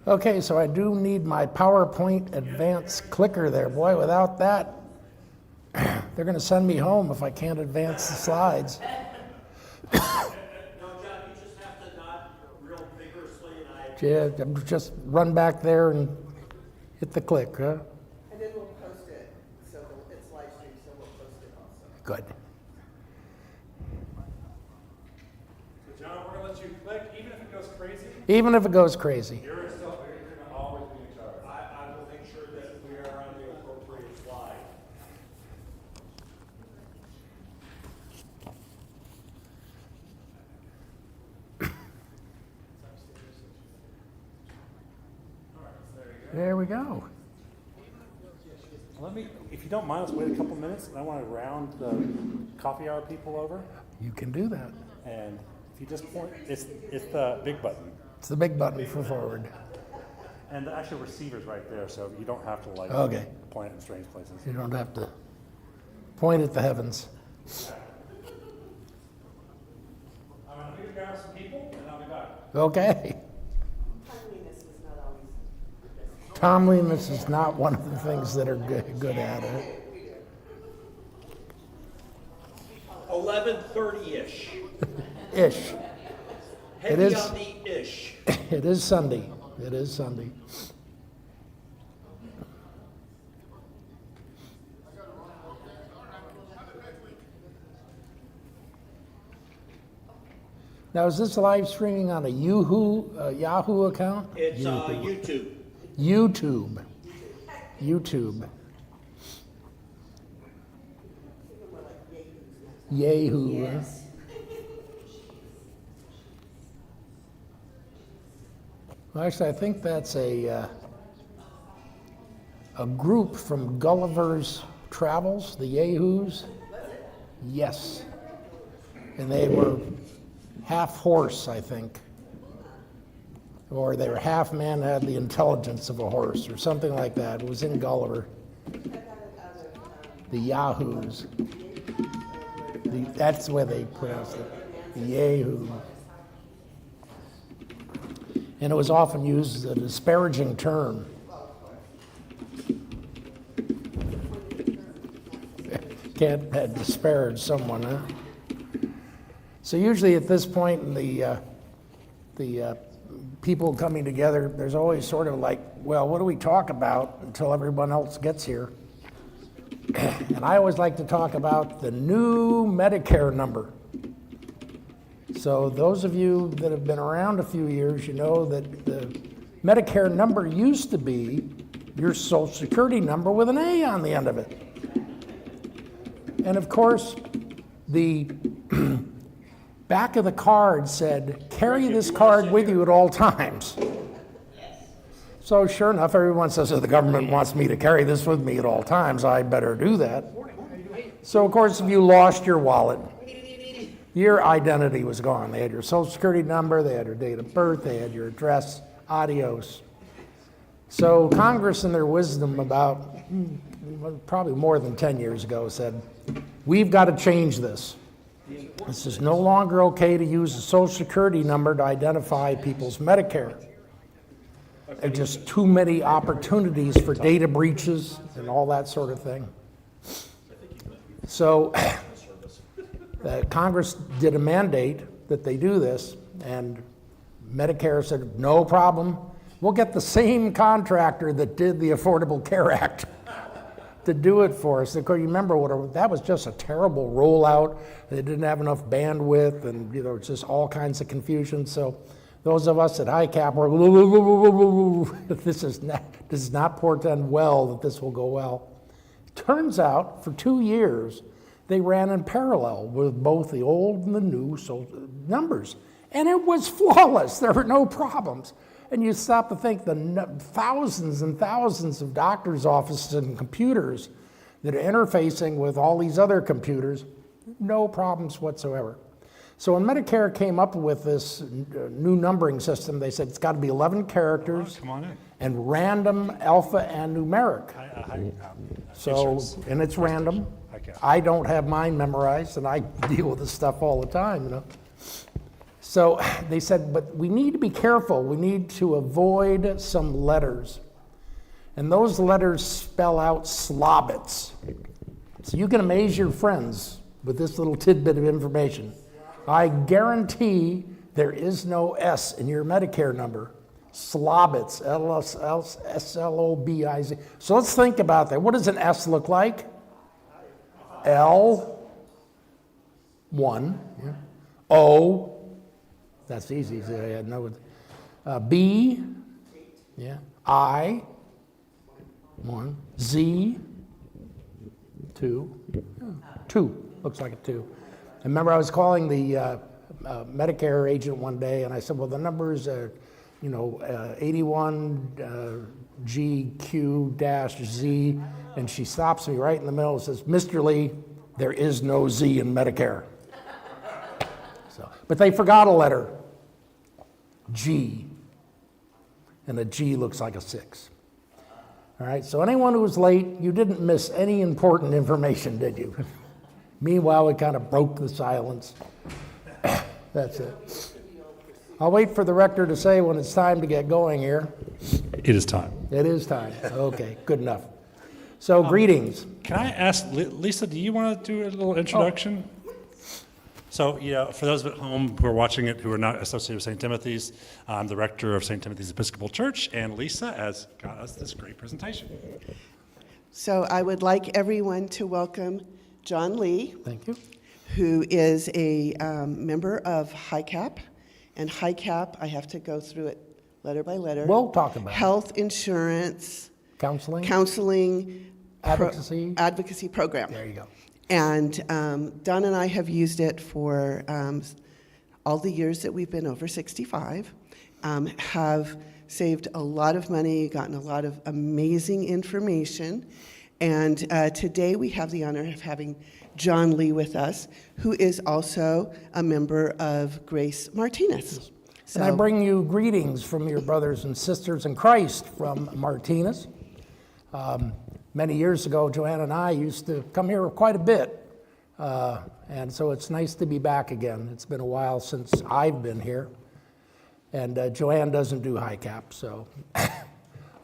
Okay, so I do need my PowerPoint advanced clicker there. Boy, without that, they're going to send me home if I can't advance the slides. No, John, you just have to nod real vigorously, and Yeah, just run back there and hit the click, huh? And then we'll post it, so it's live stream, so we'll post it also. Good. So John, we're gonna let you click, even if it goes crazy. Even if it goes crazy. You're gonna always be in charge. I will make sure that we are on the appropriate slide. There we go. Let me, if you don't mind, let's wait a couple minutes. I want to round the coffee hour people over. You can do that. And if you just point, it's the big button. It's the big button for forward. And the actual receiver's right there, so you don't have to like Okay. point it in strange places. You don't have to point at the heavens. I'm gonna leave grab some people and I'll be back. Okay. Timeliness is not always the best. Timeliness is not one of the things that are good at it. 11:30-ish. Ish. Heavy is. on the ish. It is Sunday. It is Sunday. Now, is this live streaming on a Yahoo account? It's YouTube. YouTube. YouTube. Yahoo. Huh? Well, actually, I think that's a group from Gulliver's Travels, the Yahoos. Yes. And they were half horse, I think. Or they were half man, had the intelligence of a horse, or something like that. It was in Gulliver. The Yahoos. That's the way they pronounce it. The Yahoo. And it was often used as a disparaging term. Can't disparage someone, huh? So usually at this point in the people coming together, there's always sort of like, well, what do we talk about until everyone else gets here? And I always like to talk about the new Medicare number. So those of you that have been around a few years, you know that the Medicare number used to be your Social Security number with an A on the end of it. And of course, the back of the card said, carry this card with you at all times. So sure enough, everyone says, if the government wants me to carry this with me at all times, I better do that. So of course, if you lost your wallet, your identity was gone. They had your Social Security number, they had your date of birth, they had your address, adios. So Congress, in their wisdom about probably more than 10 years ago, said, we've got to change this. This is no longer okay to use a Social Security number to identify people's Medicare. There are just too many opportunities for data breaches and all that sort of thing. So Congress did a mandate that they do this, and Medicare said, no problem. We'll get the same contractor that did the Affordable Care Act to do it for us. Of course, you remember that was just a terrible rollout. They didn't have enough bandwidth, and it's just all kinds of confusion. So those of us at HiCap were, this does not portend well that this will go well. Turns out, for 2 years, they ran in parallel with both the old and the new numbers. And it was flawless. There were no problems. And you stop to think the thousands and thousands of doctors' offices and computers that are interfacing with all these other computers, no problems whatsoever. So when Medicare came up with this new numbering system, they said it's got to be 11 characters and random, alpha, and numeric. So, and it's random. I don't have mine memorized, and I deal with this stuff all the time, So they said, but we need to be careful. We need to avoid some letters. And those letters spell out slobbits. So you can amaze your friends with this little tidbit of information. I guarantee there is no S in your Medicare number. Slobbits, S-L-O-B-I-Z. So let's think about that. What does an S look like? L, 1. Yeah. O, that's easy. I know it. B, yeah. I, 1. Z, 2. 2, looks like a 2. I remember I was calling the Medicare agent one day, and I said, well, the numbers are, 81 GQ-Z, and she stops me right in the middle and says, Mr. Lee, there is no Z in Medicare. But they forgot a letter, G, and a G looks like a 6. All right, so anyone who was late, you didn't miss any important information, did you? Meanwhile, we kind of broke the silence. That's it. I'll wait for the rector to say when it's time to get going here. It is time. It is time. Okay, good enough. So greetings. Can I ask, Lisa, do you want to do a little introduction? So, for those at home who are watching it who are not associated with St. Timothy's, I'm the rector of St. Timothy's Episcopal Church, and Lisa has got us this great presentation. So I would like everyone to welcome John Lee, Thank you. who is a member of HiCap. And HiCap, I have to go through it letter by letter. We'll talk about it. Health insurance, Counseling, counseling, advocacy. program. There you go. And Don and I have used it for all the years that we've been over 65, have saved a lot of money, gotten a lot of amazing information. And today we have the honor of having John Lee with us, who is also a member of Grace Martinez. And I bring you greetings from your brothers and sisters in Christ from Martinez. Many years ago, Joanne and I used to come here quite a bit. And so it's nice to be back again. It's been a while since I've been here. And Joanne doesn't do HiCap, so.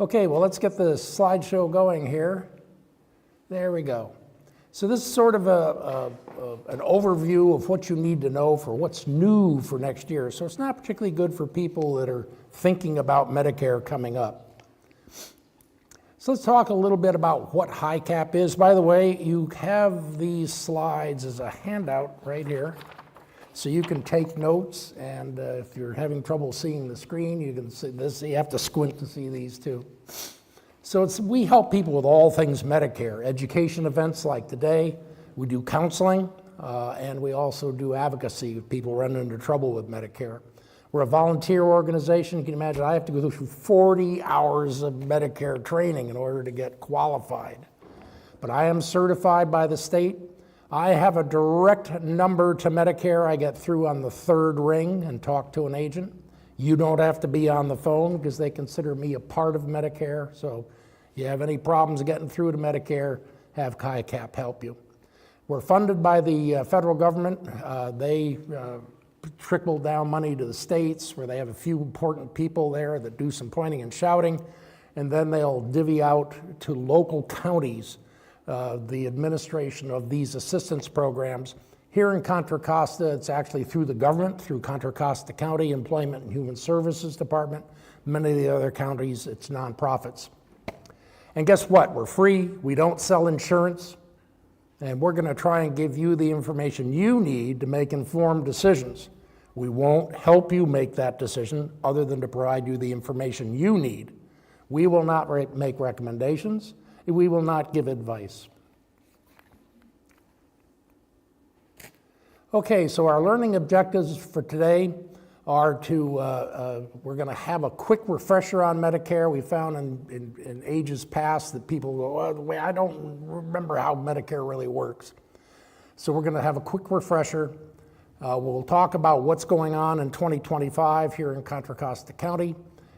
Okay, well, let's get the slideshow going here. There we go. So this is sort of an overview of what you need to know for what's new for next year. So it's not particularly good for people that are thinking about Medicare coming up. So let's talk a little bit about what HiCap is. By the way, you have these slides as a handout right here. So you can take notes, and if you're having trouble seeing the screen, you can see this. You have to squint to see these too. So we help people with all things Medicare, education events like today. We do counseling, and we also do advocacy with people running into trouble with Medicare. We're a volunteer organization. You can imagine I have to go through 40 hours of Medicare training in order to get qualified. But I am certified by the state. I have a direct number to Medicare. I get through on the third ring and talk to an agent. You don't have to be on the phone because they consider me a part of Medicare. So you have any problems getting through to Medicare, have HiCap help you. We're funded by the federal government. They trickle down money to the states where they have a few important people there that do some pointing and shouting, and then they'll divvy out to local counties the administration of these assistance programs. Here in Contra Costa, it's actually through the government, through Contra Costa County Employment and Human Services Department. Many of the other counties, it's nonprofits. And guess what? We're free. We don't sell insurance. And we're going to try and give you the information you need to make informed decisions. We won't help you make that decision other than to provide you the information you need. We will not make recommendations. We will not give advice. Okay, so our learning objectives for today are to, we're going to have a quick refresher on Medicare. We found in ages past that people go, well, I don't remember how Medicare really works. So we're going to have a quick refresher. We'll talk about what's going on in 2025 here in Contra Costa County,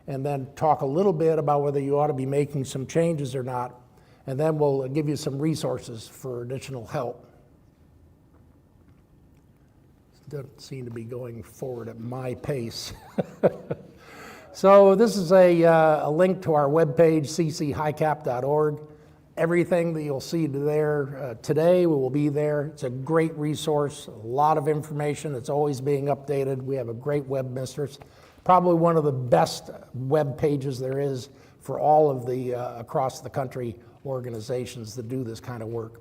and then talk a little bit about whether you ought to be making some changes or not. And then we'll give you some resources for additional help. doesn't seem to be going forward at my pace. So this is a link to our webpage, cchicap.org. Everything that you'll see there today will be there. It's a great resource, a lot of information. It's always being updated. We have a great web mistress, probably one of the best web pages there is for all of the across the country organizations that do this kind of work.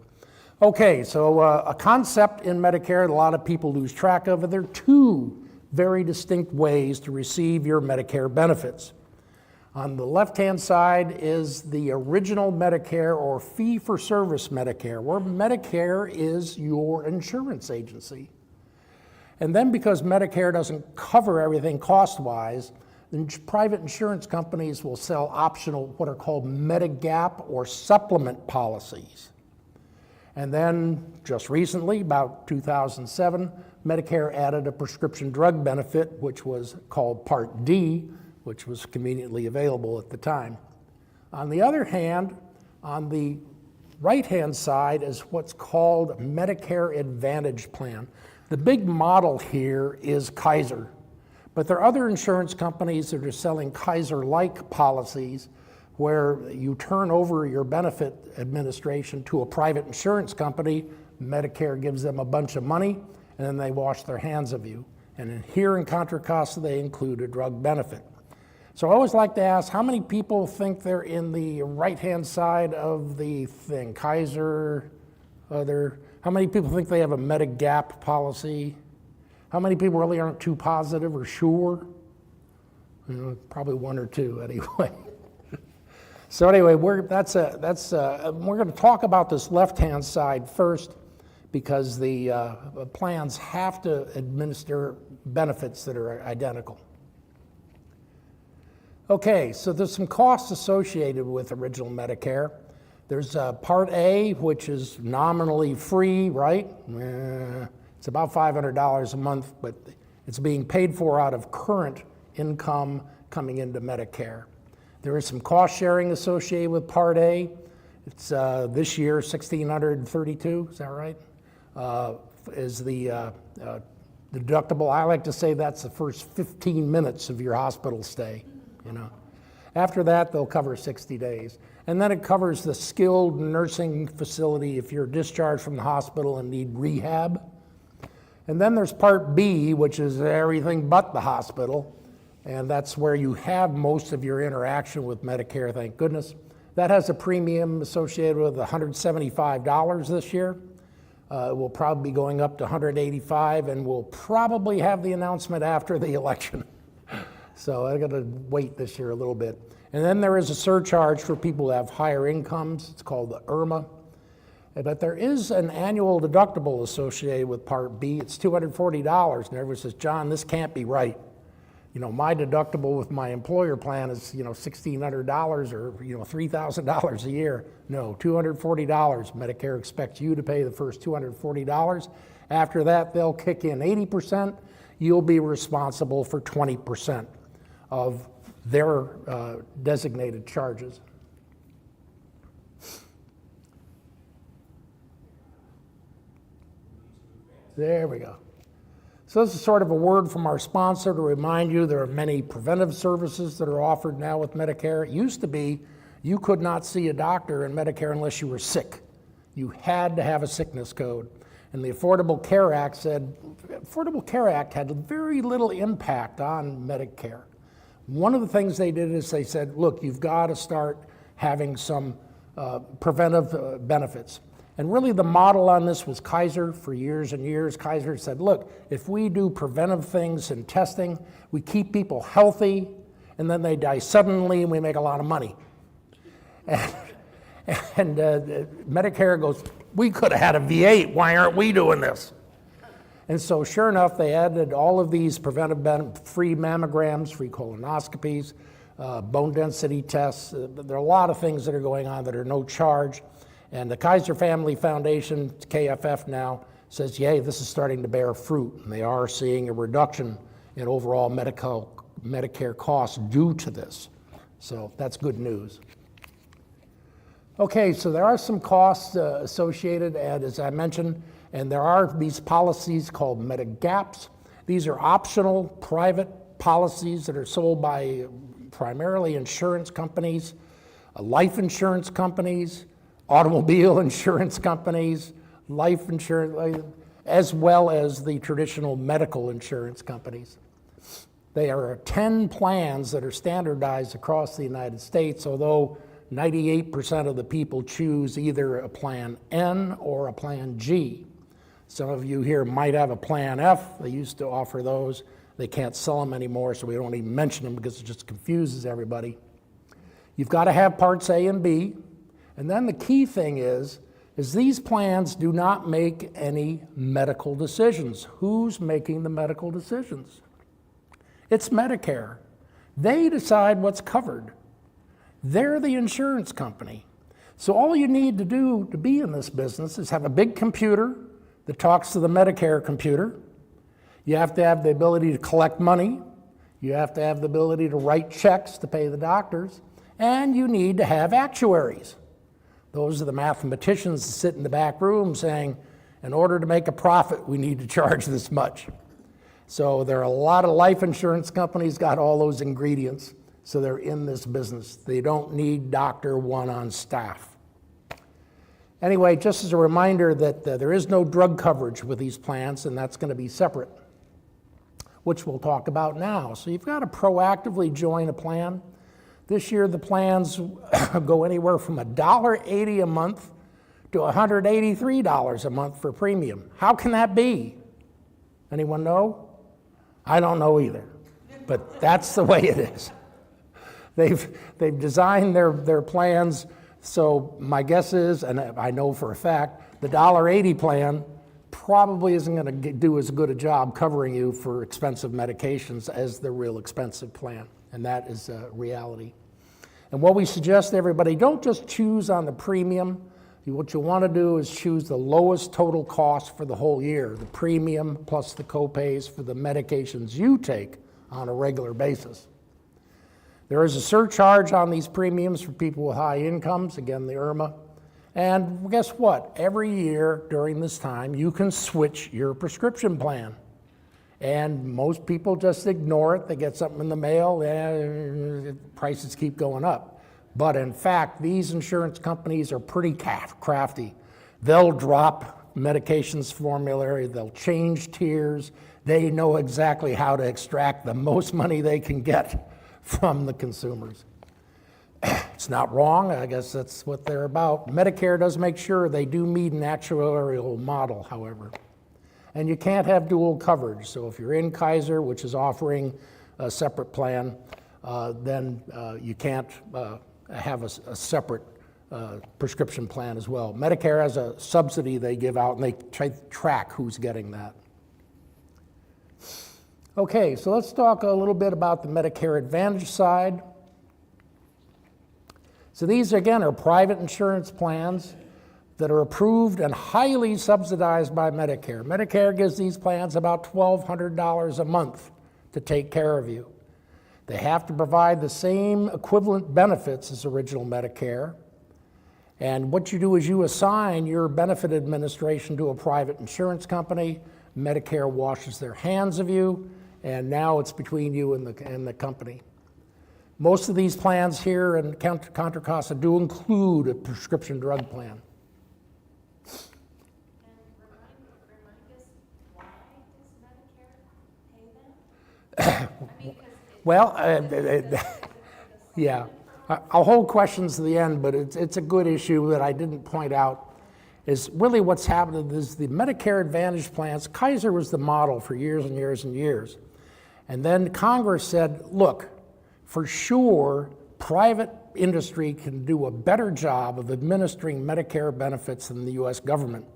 Okay, so a concept in Medicare that a lot of people lose track of, there are two very distinct ways to receive your Medicare benefits. On the left-hand side is the original Medicare or fee-for-service Medicare, where Medicare is your insurance agency. And then because Medicare doesn't cover everything cost-wise, then private insurance companies will sell optional, what are called Medigap or supplement policies. And then just recently, about 2007, Medicare added a prescription drug benefit, which was called Part D, which was conveniently available at the time. On the other hand, on the right-hand side is what's called Medicare Advantage Plan. The big model here is Kaiser, but there are other insurance companies that are selling Kaiser-like policies where you turn over your benefit administration to a private insurance company, Medicare gives them a bunch of money, and then they wash their hands of you. And here in Contra Costa, they include a drug benefit. So I always like to ask, how many people think they're in the right-hand side of the thing? Kaiser, other, how many people think they have a Medigap policy? How many people really aren't too positive or sure? You know, probably one or two anyway. So anyway, we're going to talk about this left-hand side first because the plans have to administer benefits that are identical. Okay, so there's some costs associated with original Medicare. There's Part A, which is nominally free, right? It's about $500 a month, but it's being paid for out of current income coming into Medicare. There is some cost sharing associated with Part A. It's this year $1,632, is that right? Is the deductible. I like to say that's the first 15 minutes of your hospital stay, you know. After that, they'll cover 60 days. And then it covers the skilled nursing facility if you're discharged from the hospital and need rehab. And then there's Part B, which is everything but the hospital. And that's where you have most of your interaction with Medicare, thank goodness. That has a premium associated with $175 this year. It will probably be going up to $185, and we'll probably have the announcement after the election. So I got to wait this year a little bit. And then there is a surcharge for people who have higher incomes. It's called the IRMA. But there is an annual deductible associated with Part B. It's $240, and everyone says, John, this can't be right. You know, my deductible with my employer plan is, you know, $1,600 or, you know, $3,000 a year. No, $240. Medicare expects you to pay the first $240. After that, they'll kick in 80%. You'll be responsible for 20% of their designated charges. There we go. So this is sort of a word from our sponsor to remind you there are many preventive services that are offered now with Medicare. It used to be you could not see a doctor in Medicare unless you were sick. You had to have a sickness code. And the Affordable Care Act said, Affordable Care Act had very little impact on Medicare. One of the things they did is they said, look, you've got to start having some preventive benefits. And really the model on this was Kaiser for years and years. Kaiser said, look, if we do preventive things and testing, we keep people healthy, and then they die suddenly and we make a lot of money. And Medicare goes, we could have had a V8, why aren't we doing this? And so sure enough, they added all of these preventive free mammograms, free colonoscopies, bone density tests. There are a lot of things that are going on that are no charge. And the Kaiser Family Foundation, KFF now, says, yay, this is starting to bear fruit. And they are seeing a reduction in overall Medicare costs due to this. So that's good news. Okay, so there are some costs associated, and as I mentioned, and there are these policies called Medigaps. These are optional private policies that are sold by primarily insurance companies, life insurance companies, automobile insurance companies, life insurance, as well as the traditional medical insurance companies. There are 10 plans that are standardized across the United States, although 98% of the people choose either a Plan N or a Plan G. Some of you here might have a Plan F. They used to offer those. They can't sell them anymore, so we don't even mention them because it just confuses everybody. You've got to have Parts A and B. And then the key thing is these plans do not make any medical decisions. Who's making the medical decisions? It's Medicare. They decide what's covered. They're the insurance company. So all you need to do to be in this business is have a big computer that talks to the Medicare computer. You have to have the ability to collect money. You have to have the ability to write checks to pay the doctors. And you need to have actuaries. Those are the mathematicians that sit in the back room saying, in order to make a profit, we need to charge this much. So there are a lot of life insurance companies got all those ingredients, so they're in this business. They don't need Dr. One on staff. Anyway, just as a reminder that there is no drug coverage with these plans, and that's going to be separate, which we'll talk about now. So you've got to proactively join a plan. This year, the plans go anywhere from $1.80 a month to $183 a month for premium. How can that be? Anyone know? I don't know either, but that's the way it is. They've designed their plans, so my guess is, and I know for a fact, the $1.80 plan probably isn't going to do as good a job covering you for expensive medications as the real expensive plan, and that is a reality. And what we suggest to everybody, don't just choose on the premium. What you want to do is choose the lowest total cost for the whole year, the premium plus the copays for the medications you take on a regular basis. There is a surcharge on these premiums for people with high incomes, again, the IRMA. And guess what? Every year during this time, you can switch your prescription plan. And most people just ignore it. They get something in the mail, prices keep going up. But in fact, these insurance companies are pretty crafty. They'll drop medications formulary, they'll change tiers. They know exactly how to extract the most money they can get from the consumers. It's not wrong, I guess that's what they're about. Medicare does make sure they do meet an actuarial model, however. And you can't have dual coverage. So if you're in Kaiser, which is offering a separate plan, then you can't have a separate prescription plan as well. Medicare has a subsidy they give out, and they track who's getting that. Okay, so let's talk a little bit about the Medicare Advantage side. So these, again, are private insurance plans that are approved and highly subsidized by Medicare. Medicare gives these plans about $1,200 a month to take care of you. They have to provide the same equivalent benefits as original Medicare. And what you do is you assign your benefit administration to a private insurance company. Medicare washes their hands of you, and now it's between you and the company. Most of these plans here in Contra Costa do include a prescription drug plan. Well, yeah, I'll hold questions to the end, but it's a good issue that I didn't point out. Is really what's happened is the Medicare Advantage plans, Kaiser was the model for years and years and years. And then Congress said, look, for sure, private industry can do a better job of administering Medicare benefits than the US government.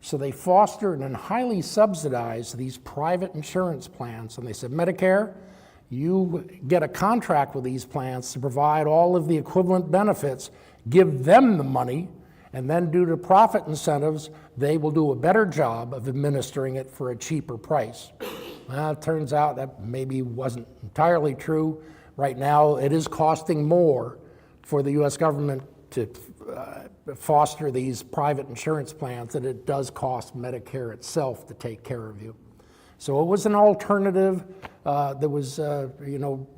So they fostered and highly subsidized these private insurance plans. And they said, Medicare, you get a contract with these plans to provide all of the equivalent benefits, give them the money, and then due to profit incentives, they will do a better job of administering it for a cheaper price. Well, it turns out that maybe wasn't entirely true. Right now, it is costing more for the US government to foster these private insurance plans than it does cost Medicare itself to take care of you. So it was an alternative that was,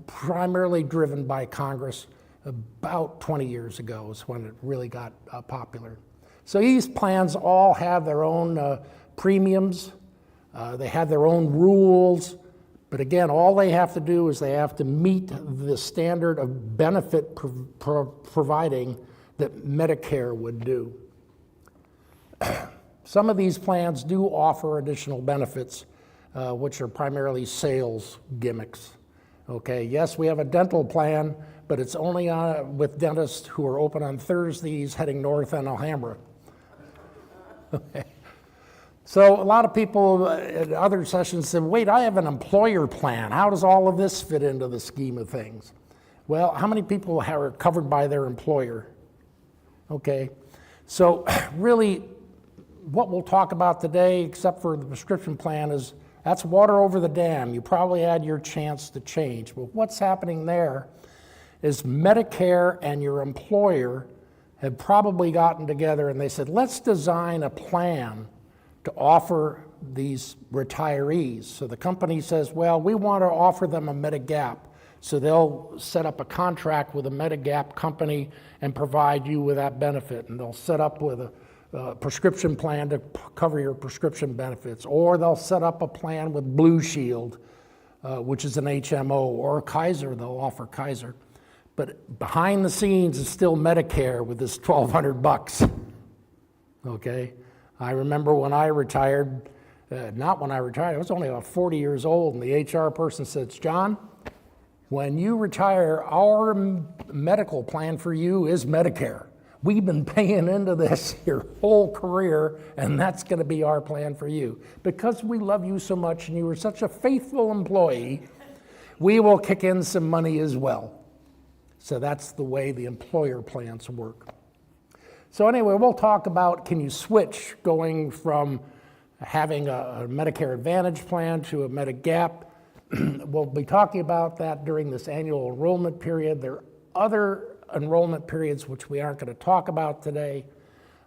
primarily driven by Congress about 20 years ago is when it really got popular. So these plans all have their own premiums. They have their own rules. But again, all they have to do is they have to meet the standard of benefit providing that Medicare would do. Some of these plans do offer additional benefits, which are primarily sales gimmicks. Okay, yes, we have a dental plan, but it's only with dentists who are open on Thursdays heading north on Alhambra. Okay. So a lot of people at other sessions said, wait, I have an employer plan. How does all of this fit into the scheme of things? Well, how many people are covered by their employer? Okay, so really what we'll talk about today, except for the prescription plan, is that's water over the dam. You probably had your chance to change. But what's happening there is Medicare and your employer have probably gotten together and they said, let's design a plan to offer these retirees. So the company says, well, we want to offer them a Medigap. So they'll set up a contract with a Medigap company and provide you with that benefit. And they'll set up with a prescription plan to cover your prescription benefits. Or they'll set up a plan with Blue Shield, which is an HMO, or Kaiser, they'll offer Kaiser. But behind the scenes is still Medicare with this $1,200, okay? I remember when I retired, not when I retired, I was only about 40 years old, and the HR person says, John, when you retire, our medical plan for you is Medicare. We've been paying into this your whole career, and that's going to be our plan for you. Because we love you so much and you were such a faithful employee, we will kick in some money as well. So that's the way the employer plans work. So anyway, we'll talk about, can you switch going from having a Medicare Advantage plan to a Medigap? We'll be talking about that during this annual enrollment period. There are other enrollment periods which we aren't going to talk about today.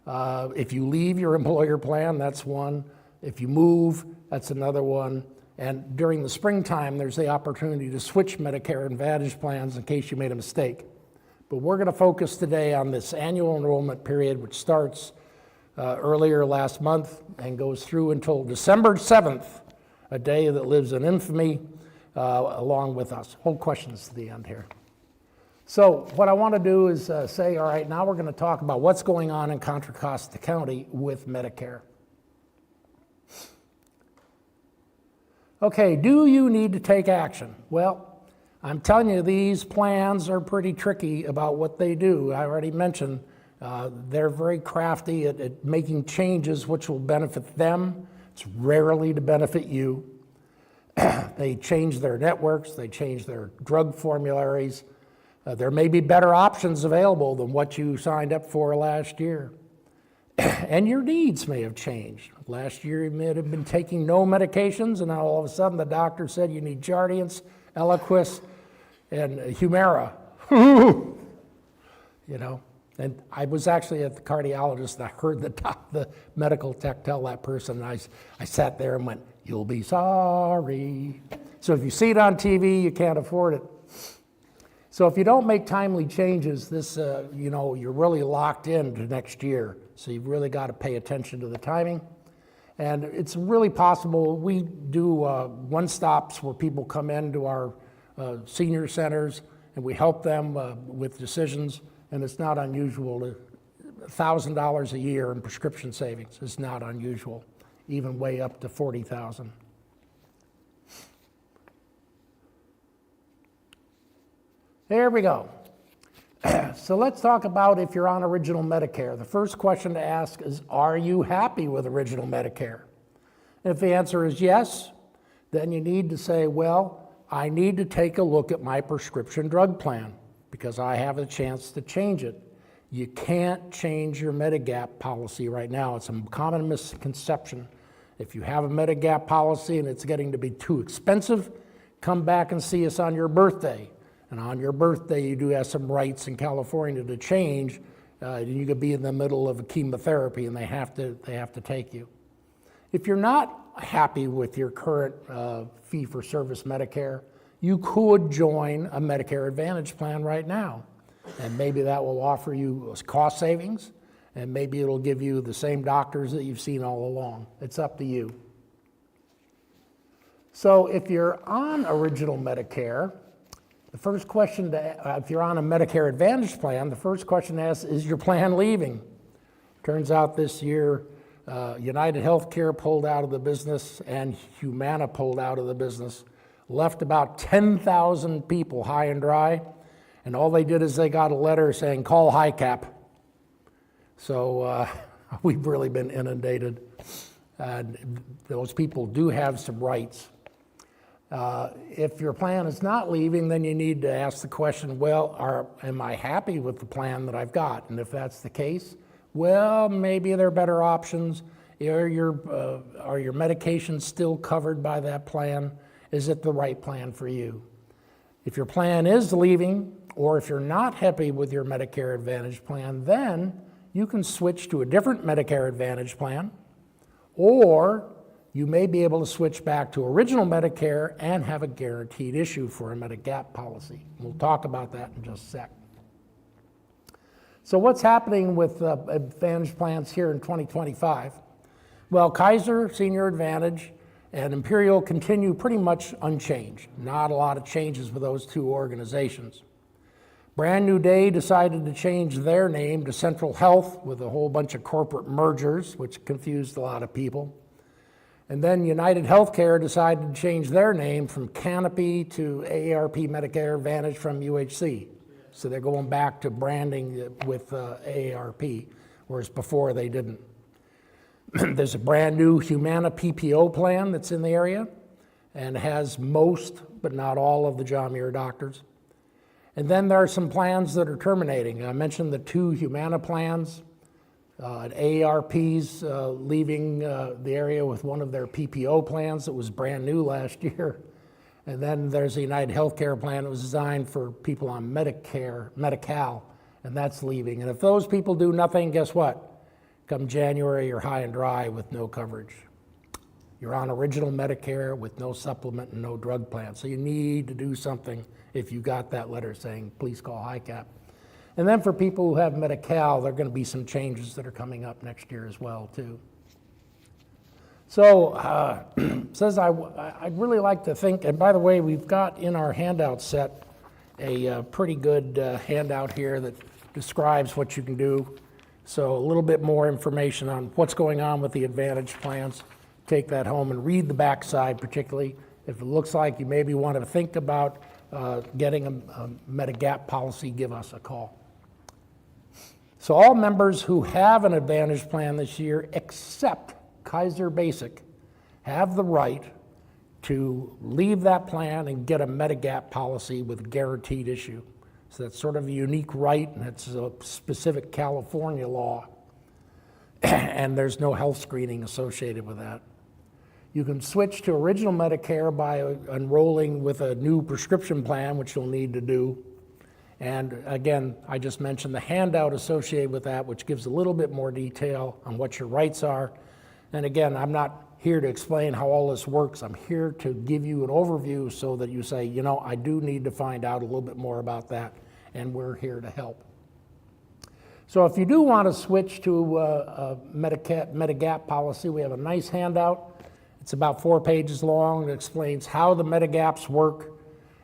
If you leave your employer plan, that's one. If you move, that's another one. And during the springtime, there's the opportunity to switch Medicare Advantage plans in case you made a mistake. But we're going to focus today on this annual enrollment period, which starts earlier last month and goes through until December 7th, a day that lives in infamy along with us. Hold questions to the end here. So what I want to do is say, all right, now we're going to talk about what's going on in Contra Costa County with Medicare. Okay, do you need to take action? Well, I'm telling you, these plans are pretty tricky about what they do. I already mentioned they're very crafty at making changes which will benefit them. It's rarely to benefit you. They change their networks, they change their drug formularies. There may be better options available than what you signed up for last year. And your needs may have changed. Last year you may have been taking no medications, and now all of a sudden the doctor said you need Jardiance, Eliquis, and Humira. And I was actually at the cardiologist, and I heard the medical tech tell that person, and I sat there and went, you'll be sorry. So if you see it on TV, you can't afford it. So if you don't make timely changes, this, you're really locked into next year. So you've really got to pay attention to the timing. And it's really possible, we do one-stops where people come into our senior centers and we help them with decisions, and it's not unusual. $1,000 a year in prescription savings is not unusual, even way up to $40,000. There we go. So let's talk about if you're on original Medicare. The first question to ask is, are you happy with original Medicare? If the answer is yes, then you need to say, well, I need to take a look at my prescription drug plan because I have a chance to change it. You can't change your Medigap policy right now. It's a common misconception. If you have a Medigap policy and it's getting to be too expensive, come back and see us on your birthday. And on your birthday, you do have some rights in California to change You could be in the middle of a chemotherapy and they have to take you. If you're not happy with your current fee-for-service Medicare, you could join a Medicare Advantage plan right now. And maybe that will offer you cost savings, and maybe it'll give you the same doctors that you've seen all along. It's up to you. So if you're on original Medicare, the first question, if you're on a Medicare Advantage plan, the first question to ask, is your plan leaving? Turns out this year, United Healthcare pulled out of the business and Humana pulled out of the business, left about 10,000 people high and dry, and all they did is they got a letter saying, call HiCap. So we've really been inundated. Those people do have some rights. If your plan is not leaving, then you need to ask the question, well, am I happy with the plan that I've got? And if that's the case, well, maybe there are better options. Are your medications still covered by that plan? Is it the right plan for you? If your plan is leaving, or if you're not happy with your Medicare Advantage plan, then you can switch to a different Medicare Advantage plan, or you may be able to switch back to original Medicare and have a guaranteed issue for a Medigap policy. We'll talk about that in just a sec. So what's happening with Advantage plans here in 2025? Well, Kaiser Senior Advantage and Imperial continue pretty much unchanged. Not a lot of changes with those two organizations. Brand New Day decided to change their name to Central Health with a whole bunch of corporate mergers, which confused a lot of people. And then United Healthcare decided to change their name from Canopy to AARP Medicare Advantage from UHC. So they're going back to branding with AARP, whereas before they didn't. There's a brand new Humana PPO plan that's in the area and has most, but not all, of the John Muir doctors. And then there are some plans that are terminating. I mentioned the two Humana plans. AARP's leaving the area with one of their PPO plans that was brand new last year. And then there's a United Healthcare plan that was designed for people on Medicare, Medi-Cal, and that's leaving. And if those people do nothing, guess what? Come January, you're high and dry with no coverage. You're on original Medicare with no supplement and no drug plan. So you need to do something if you got that letter saying, please call HiCap. And then for people who have Medi-Cal, there are going to be some changes that are coming up next year as well, too. So says I'd really like to think, and by the way, we've got in our handout set a pretty good handout here that describes what you can do. So a little bit more information on what's going on with the Advantage plans. Take that home and read the backside, particularly if it looks like you maybe want to think about getting a Medigap policy, give us a call. So all members who have an Advantage plan this year, except Kaiser Basic, have the right to leave that plan and get a Medigap policy with guaranteed issue. So that's sort of a unique right, and it's a specific California law. And there's no health screening associated with that. You can switch to original Medicare by enrolling with a new prescription plan, which you'll need to do. And again, I just mentioned the handout associated with that, which gives a little bit more detail on what your rights are. And again, I'm not here to explain how all this works. I'm here to give you an overview so that you say, you know, I do need to find out a little bit more about that, and we're here to help. So if you do want to switch to a Medigap policy, we have a nice handout. It's about 4 pages long. It explains how the Medigaps work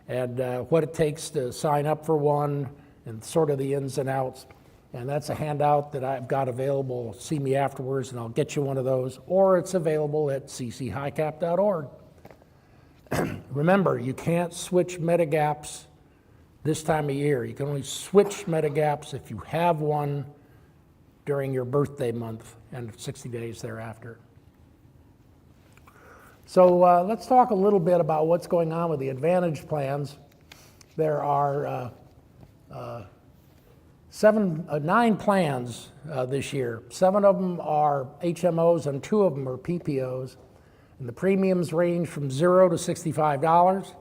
and what it takes to sign up for one and sort of the ins and outs. And that's a handout that I've got available. See me afterwards and I'll get you one of those, or it's available at cchicap.org. Remember, you can't switch Medigaps this time of year. You can only switch Medigaps if you have one during your birthday month and 60 days thereafter. So let's talk a little bit about what's going on with the Advantage plans. There are 9 plans this year. 7 of them are HMOs and 2 of them are PPOs. And the premiums range from $0 to $65.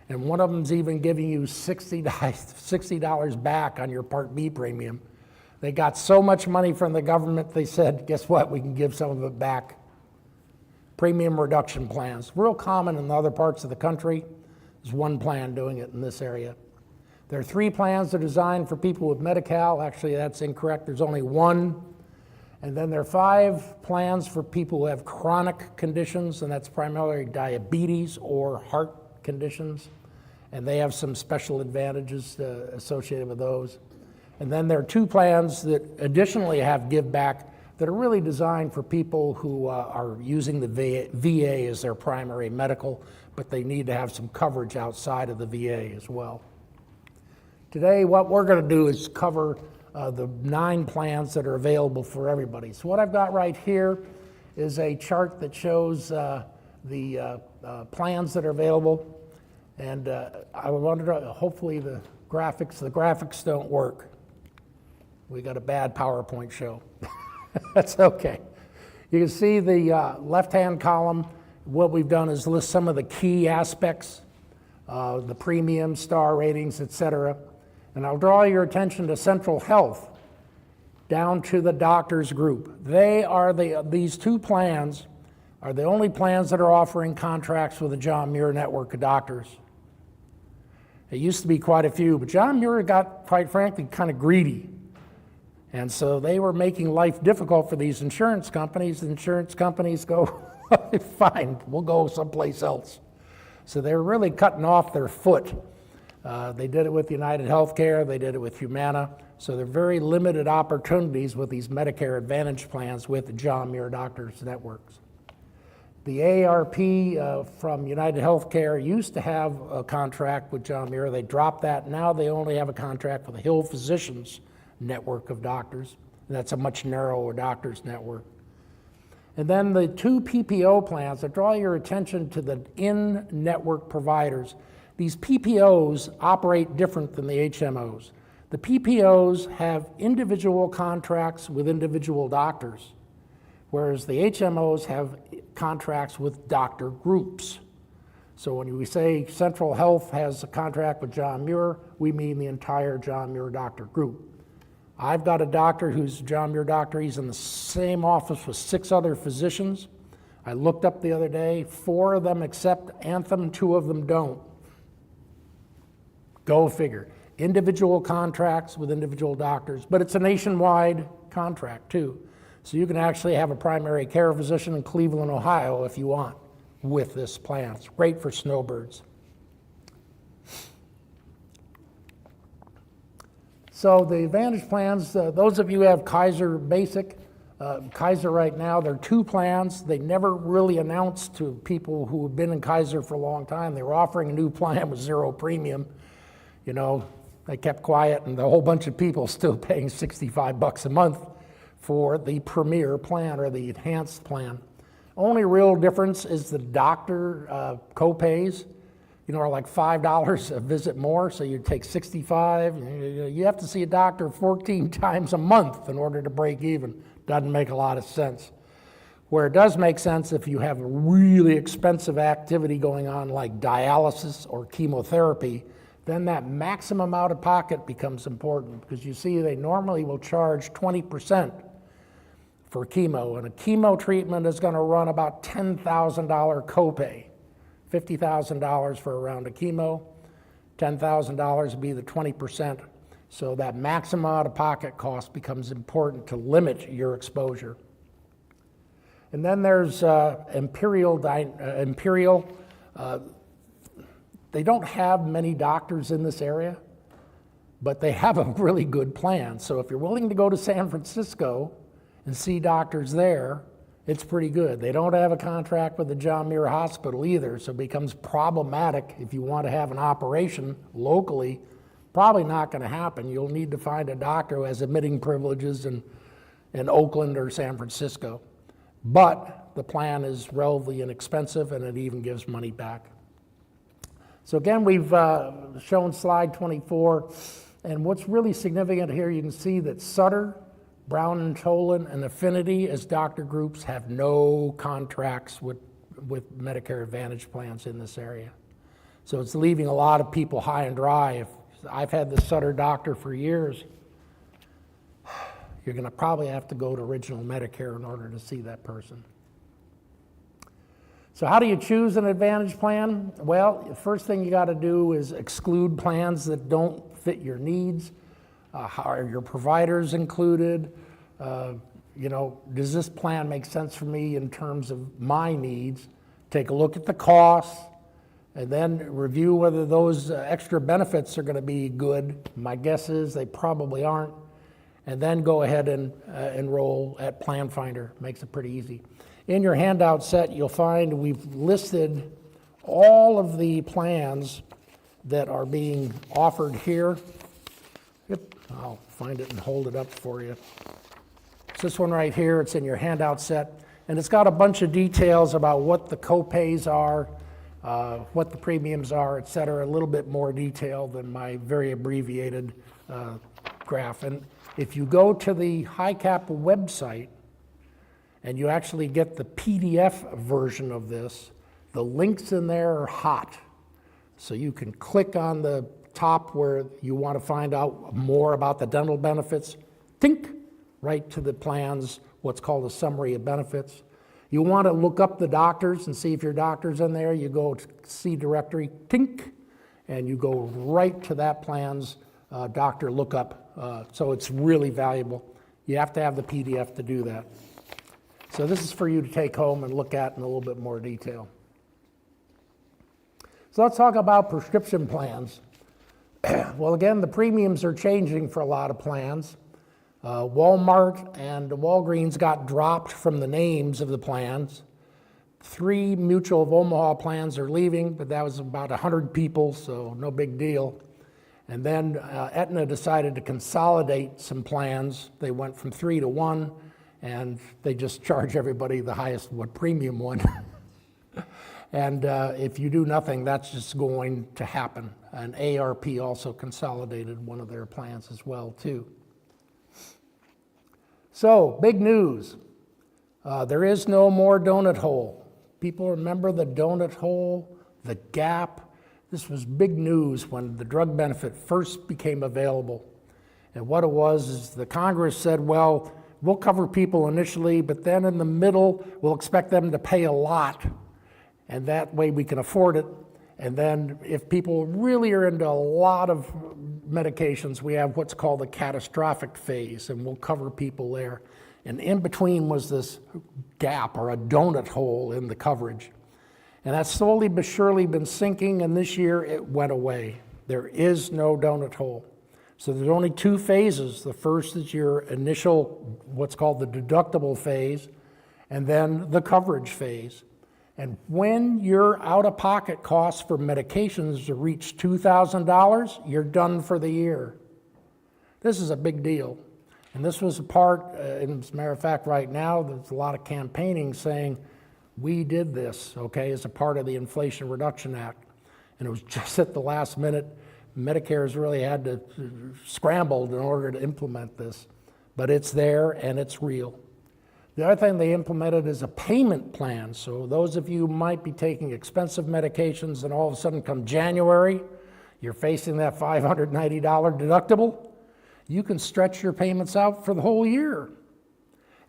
And one of them's even giving you $60 back on your Part B premium. They got so much money from the government, they said, guess what, we can give some of it back. Premium reduction plans, real common in other parts of the country. There's one plan doing it in this area. There are 3 plans that are designed for people with Medi-Cal. Actually, that's incorrect. There's only one. And then there are 5 plans for people who have chronic conditions, and that's primarily diabetes or heart conditions. And they have some special advantages associated with those. And then there are 2 plans that additionally have give back that are really designed for people who are using the VA as their primary medical, but they need to have some coverage outside of the VA as well. Today, what we're going to do is cover the 9 plans that are available for everybody. So what I've got right here is a chart that shows the plans that are available. And I wanted to, hopefully the graphics don't work. We got a bad PowerPoint show. That's okay. You can see the left-hand column. What we've done is list some of the key aspects, the premium, star ratings, etc. And I'll draw your attention to Central Health, down to the doctors group. They are these 2 plans are the only plans that are offering contracts with the John Muir network of doctors. It used to be quite a few, but John Muir got, quite frankly, kind of greedy. And so they were making life difficult for these insurance companies. The insurance companies go, fine, we'll go someplace else. So they're really cutting off their foot. They did it with United Healthcare, they did it with Humana. So there are very limited opportunities with these Medicare Advantage plans with the John Muir Doctors Networks. The AARP from United Healthcare used to have a contract with John Muir. They dropped that. Now they only have a contract with the Hill Physicians network of doctors. And that's a much narrower doctors network. And then the 2 PPO plans that draw your attention to the in-network providers. These PPOs operate different than the HMOs. The PPOs have individual contracts with individual doctors, whereas the HMOs have contracts with doctor groups. So when we say Central Health has a contract with John Muir, we mean the entire John Muir doctor group. I've got a doctor who's a John Muir doctor. He's in the same office with 6 other physicians. I looked up the other day, 4 of them accept Anthem, 2 of them don't. Go figure. Individual contracts with individual doctors, but it's a nationwide contract too. So you can actually have a primary care physician in Cleveland, Ohio if you want with this plan. It's great for snowbirds. So the Advantage plans, those of you who have Kaiser Basic, Kaiser right now, there are 2 plans. They never really announced to people who have been in Kaiser for a long time. They were offering a new plan with 0 premium. You know, they kept quiet, and a whole bunch of people still paying $65 a month for the Premier plan or the Enhanced plan. Only real difference is the doctor co-pays, you know, are like $5 a visit more, so you take $65. You have to see a doctor 14 times a month in order to break even. Doesn't make a lot of sense. Where it does make sense if you have a really expensive activity going on like dialysis or chemotherapy, then that maximum out of pocket becomes important, because you see they normally will charge 20% for chemo, and a chemo treatment is going to run about $10,000 copay. $50,000 for a round of chemo, $10,000 would be the 20%. So that maximum out-of-pocket cost becomes important to limit your exposure. And then there's Imperial. They don't have many doctors in this area, but they have a really good plan. So if you're willing to go to San Francisco and see doctors there, it's pretty good. They don't have a contract with the John Muir Hospital either, so it becomes problematic if you want to have an operation locally. Probably not going to happen. You'll need to find a doctor who has admitting privileges in Oakland or San Francisco. But the plan is relatively inexpensive, and it even gives money back. So again, we've shown slide 24, and what's really significant here, you can see that Sutter, Brown and Tolan, and Affinity as doctor groups have no contracts with Medicare Advantage plans in this area. So it's leaving a lot of people high and dry. I've had the Sutter doctor for years. you're going to probably have to go to original Medicare in order to see that person. So how do you choose an Advantage plan? Well, the first thing you got to do is exclude plans that don't fit your needs. How are your providers included? Does this plan make sense for me in terms of my needs? Take a look at the costs, and then review whether those extra benefits are going to be good. My guess is they probably aren't. And then go ahead and enroll at Plan Finder. Makes it pretty easy. In your handout set, you'll find we've listed all of the plans that are being offered here. Yep, I'll find it and hold it up for you. It's this one right here. It's in your handout set. And it's got a bunch of details about what the co-pays are, what the premiums are, et cetera, a little bit more detail than my very abbreviated graph. And if you go to the HiCap website and you actually get the PDF version of this, the links in there are hot. So you can click on the top where you want to find out more about the dental benefits, tink, right to the plans, what's called a summary of benefits. You want to look up the doctors and see if your doctor's in there, you go to see directory, tink, and you go right to that plan's doctor lookup. So it's really valuable. You have to have the PDF to do that. So this is for you to take home and look at in a little bit more detail. So let's talk about prescription plans. Well, again, the premiums are changing for a lot of plans. Walmart and Walgreens got dropped from the names of the plans. 3 Mutual of Omaha plans are leaving, but that was about 100 people, so no big deal. And then Aetna decided to consolidate some plans. They went from 3 to 1, and they just charge everybody the highest premium one. And if you do nothing, that's just going to happen. And ARP also consolidated one of their plans as well, too. So, big news. There is no more donut hole. People remember the donut hole, the gap. This was big news when the drug benefit first became available. And what it was is the Congress said, well, we'll cover people initially, but then in the middle, we'll expect them to pay a lot. And that way we can afford it. And then if people really are into a lot of medications, we have what's called the catastrophic phase, and we'll cover people there. And in between was this gap or a donut hole in the coverage. And that's slowly but surely been sinking, and this year it went away. There is no donut hole. So there's only 2 phases. The first is your initial, what's called the deductible phase, and then the coverage phase. And when your out-of-pocket costs for medications reach $2,000, you're done for the year. This is a big deal. And this was a part, as a matter of fact, right now, there's a lot of campaigning saying, we did this, okay, as a part of the Inflation Reduction Act. And it was just at the last minute, Medicare's really had to scramble in order to implement this. But it's there and it's real. The other thing they implemented is a payment plan. So those of you who might be taking expensive medications and all of a sudden come January, you're facing that $590 deductible, you can stretch your payments out for the whole year.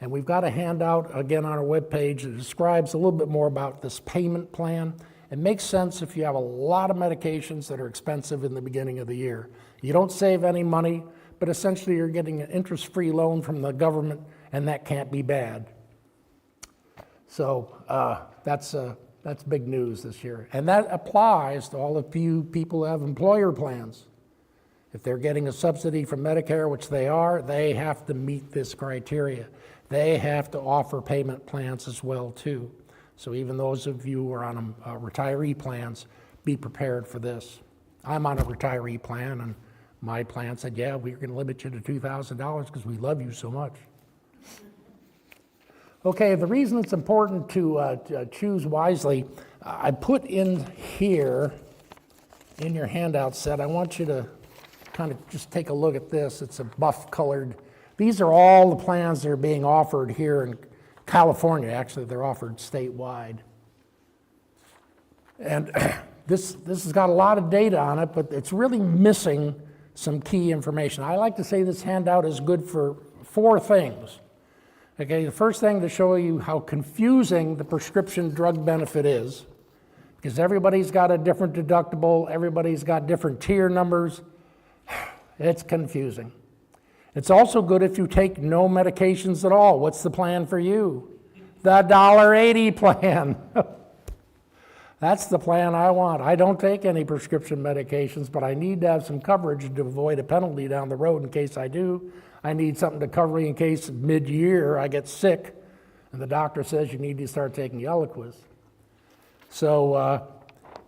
And we've got a handout, again, on our webpage that describes a little bit more about this payment plan. It makes sense if you have a lot of medications that are expensive in the beginning of the year. You don't save any money, but essentially you're getting an interest-free loan from the government, and that can't be bad. So that's big news this year. And that applies to all of you people who have employer plans. If they're getting a subsidy from Medicare, which they are, they have to meet this criteria. They have to offer payment plans as well, too. So even those of you who are on retiree plans, be prepared for this. I'm on a retiree plan, and my plan said, yeah, we're going to limit you to $2,000 because we love you so much. Okay, the reason it's important to choose wisely, I put in here, in your handout set, I want you to kind of just take a look at this. It's a buff colored. These are all the plans that are being offered here in California. Actually, they're offered statewide. And this has got a lot of data on it, but it's really missing some key information. I like to say this handout is good for 4 things. Okay, the first thing to show you how confusing the prescription drug benefit is, because everybody's got a different deductible, everybody's got different tier numbers. It's confusing. It's also good if you take no medications at all. What's the plan for you? The $1.80 plan. That's the plan I want. I don't take any prescription medications, but I need to have some coverage to avoid a penalty down the road in case I do. I need something to cover me in case mid-year I get sick and the doctor says you need to start taking Eliquis. So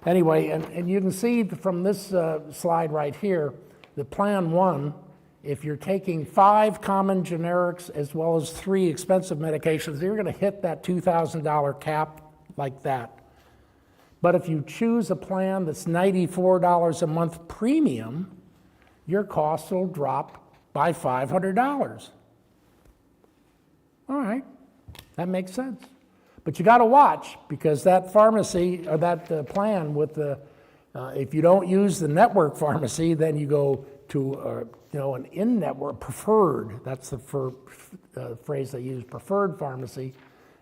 anyway, and you can see from this slide right here, the plan 1, if you're taking 5 common generics as well as 3 expensive medications, you're going to hit that $2,000 cap like that. But if you choose a plan that's $94 a month premium, your costs will drop by $500. All right, that makes sense. But you got to watch, because that pharmacy or that plan with the, if you don't use the network pharmacy, then you go to an in-network preferred. That's the phrase they use, preferred pharmacy.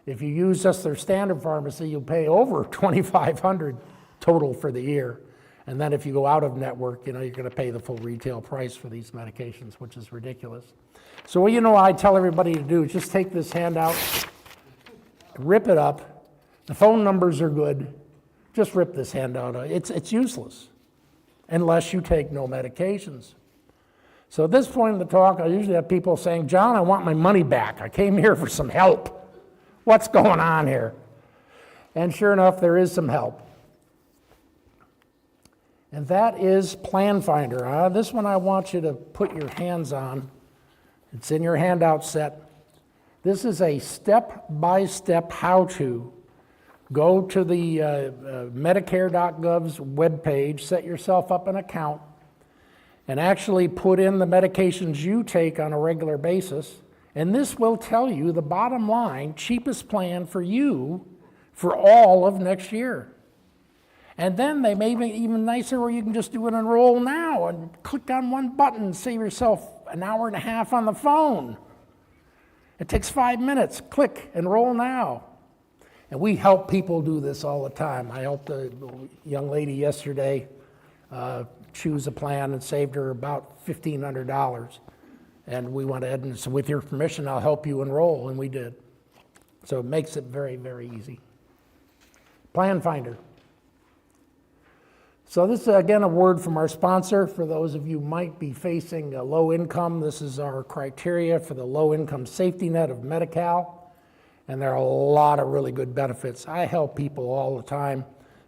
If you use just their standard pharmacy, you'll pay over $2,500 total for the year. And then if you go out of network, you're going to pay the full retail price for these medications, which is ridiculous. So what I tell everybody to do is just take this handout, rip it up. The phone numbers are good. Just rip this handout. It's useless unless you take no medications. So at this point in the talk, I usually have people saying, John, I want my money back. I came here for some help. What's going on here? And sure enough, there is some help. And that is Plan Finder. This one I want you to put your hands on. It's in your handout set. This is a step-by-step how-to. Go to the Medicare.gov's webpage, set yourself up an account, and actually put in the medications you take on a regular basis. And this will tell you the bottom line, cheapest plan for you for all of next year. And then they may be even nicer where you can just do an enroll now and click on one button and save yourself an hour and a half on the phone. It takes 5 minutes. Click, enroll now. And we help people do this all the time. I helped a young lady yesterday choose a plan and saved her about $1,500. And we went ahead and said, with your permission, I'll help you enroll, and we did. So it makes it very, very easy. Plan Finder. So this is, again, a word from our sponsor. For those of you who might be facing a low income, this is our criteria for the low income safety net of Medi-Cal. And there are a lot of really good benefits. I help people all the time.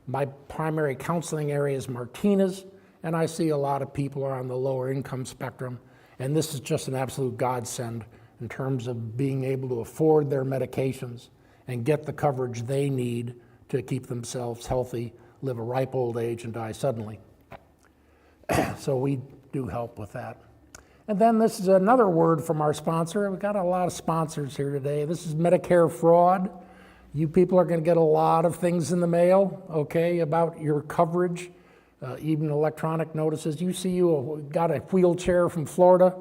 My primary counseling area is Martinez, and I see a lot of people are on the lower income spectrum. And this is just an absolute godsend in terms of being able to afford their medications and get the coverage they need to keep themselves healthy, live a ripe old age, and die suddenly. So we do help with that. And then this is another word from our sponsor. We've got a lot of sponsors here today. This is Medicare fraud. You people are going to get a lot of things in the mail, okay, about your coverage, even electronic notices. You see you got a wheelchair from Florida,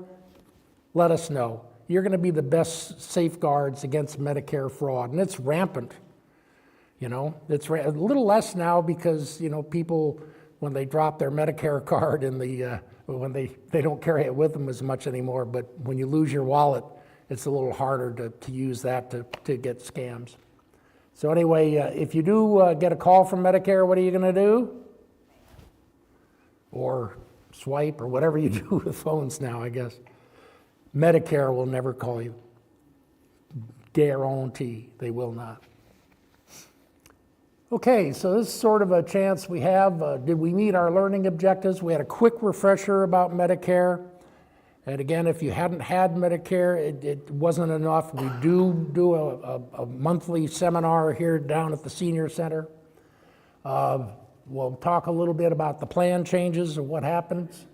let us know. You're going to be the best safeguards against Medicare fraud, and it's rampant. It's a little less now because, people, when they drop their Medicare card in the, when they don't carry it with them as much anymore, but when you lose your wallet, it's a little harder to use that to get scams. So anyway, if you do get a call from Medicare, what are you going to do? Or swipe, or whatever you do with phones now, I guess. Medicare will never call you. Guarantee they will not. Okay, so this is sort of a chance we have. Did we meet our learning objectives? We had a quick refresher about Medicare. And again, if you hadn't had Medicare, it wasn't enough. We do a monthly seminar here down at the Senior Center. We'll talk a little bit about the plan changes and what happens.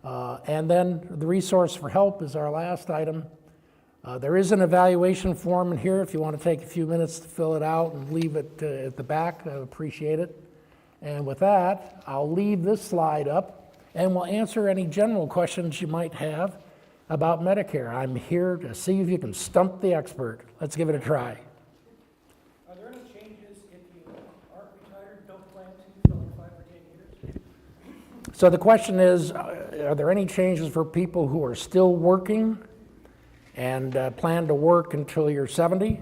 And then the resource for help is our last item. There is an evaluation form in here if you want to take a few minutes to fill it out and leave it at the back. I appreciate it. And with that, I'll leave this slide up and we'll answer any general questions you might have. about Medicare. I'm here to see if you can stump the expert. Let's give it a try. Are there any changes if you aren't retired, don't plan to for like 5 or 10 years? So the question is, are there any changes for people who are still working and plan to work until you're 70?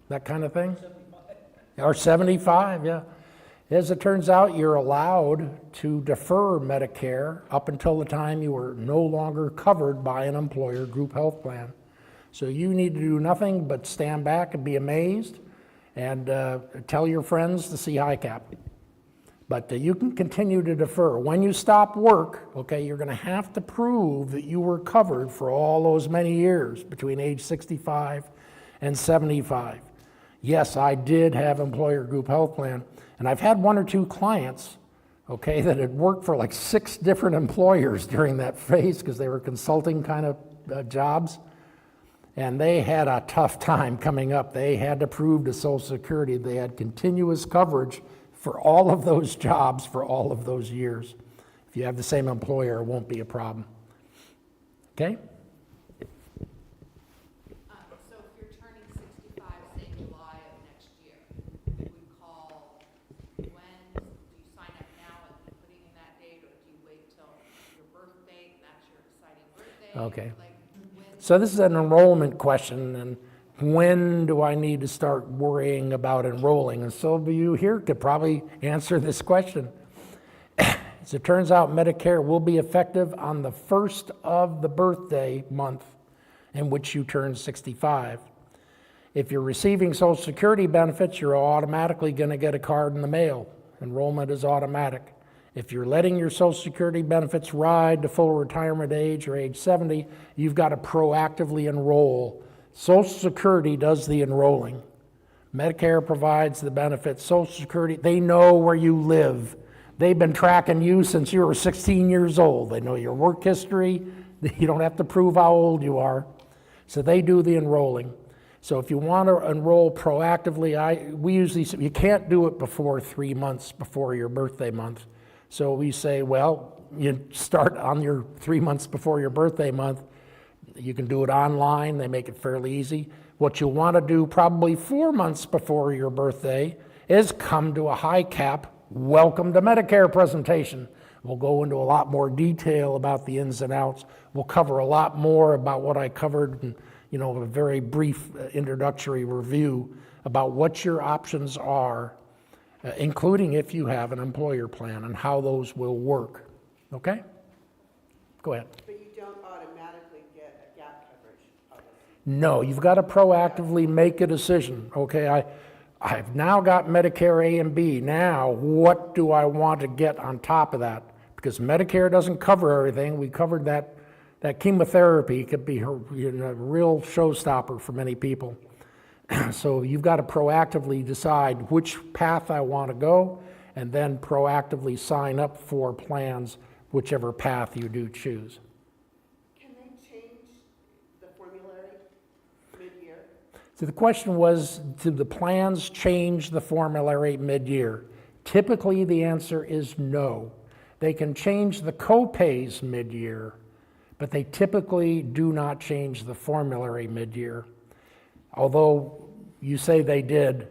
That kind of thing? 75. Or 75, yeah. As it turns out, you're allowed to defer Medicare up until the time you are no longer covered by an employer group health plan. So you need to do nothing but stand back and be amazed and tell your friends to see HiCap. But you can continue to defer. When you stop work, okay, you're going to have to prove that you were covered for all those many years between age 65 and 75. Yes, I did have employer group health plan, and I've had 1 or 2 clients, okay, that had worked for like 6 different employers during that phase because they were consulting kind of jobs, and they had a tough time coming up. They had to prove to Social Security they had continuous coverage for all of those jobs for all of those years. If you have the same employer, it won't be a problem. Okay? So if you're turning 65, say July of next year, we call, when, do you sign up now and putting in that date, or do you wait till your birthday, and that's your exciting birthday? Okay. Like, when, So this is an enrollment question, and when do I need to start worrying about enrolling? And some of you here could probably answer this question. As it turns out, Medicare will be effective on the first of the birthday month in which you turn 65. If you're receiving Social Security benefits, you're automatically going to get a card in the mail. Enrollment is automatic. If you're letting your Social Security benefits ride to full retirement age or age 70, you've got to proactively enroll. Social Security does the enrolling. Medicare provides the benefits. Social Security, they know where you live. They've been tracking you since you were 16 years old. They know your work history. You don't have to prove how old you are. So they do the enrolling. So if you want to enroll proactively, we usually say you can't do it before 3 months before your birthday month. So we say, well, you start on your 3 months before your birthday month. You can do it online. They make it fairly easy. What you want to do probably 4 months before your birthday is come to a HiCap Welcome to Medicare presentation. We'll go into a lot more detail about the ins and outs. We'll cover a lot more about what I covered in, a very brief introductory review about what your options are, including if you have an employer plan and how those will work. Okay? Go ahead. But you don't automatically get a gap coverage policy. No, you've got to proactively make a decision. Okay, I've now got Medicare A and B. Now, what do I want to get on top of that? Because Medicare doesn't cover everything. We covered that chemotherapy could be a real showstopper for many people. So you've got to proactively decide which path I want to go and then proactively sign up for plans, whichever path you do choose. Can they change the formulary mid-year? So the question was, do the plans change the formulary mid-year? Typically, the answer is no. They can change the co-pays mid-year, but they typically do not change the formulary mid-year. Although you say they did,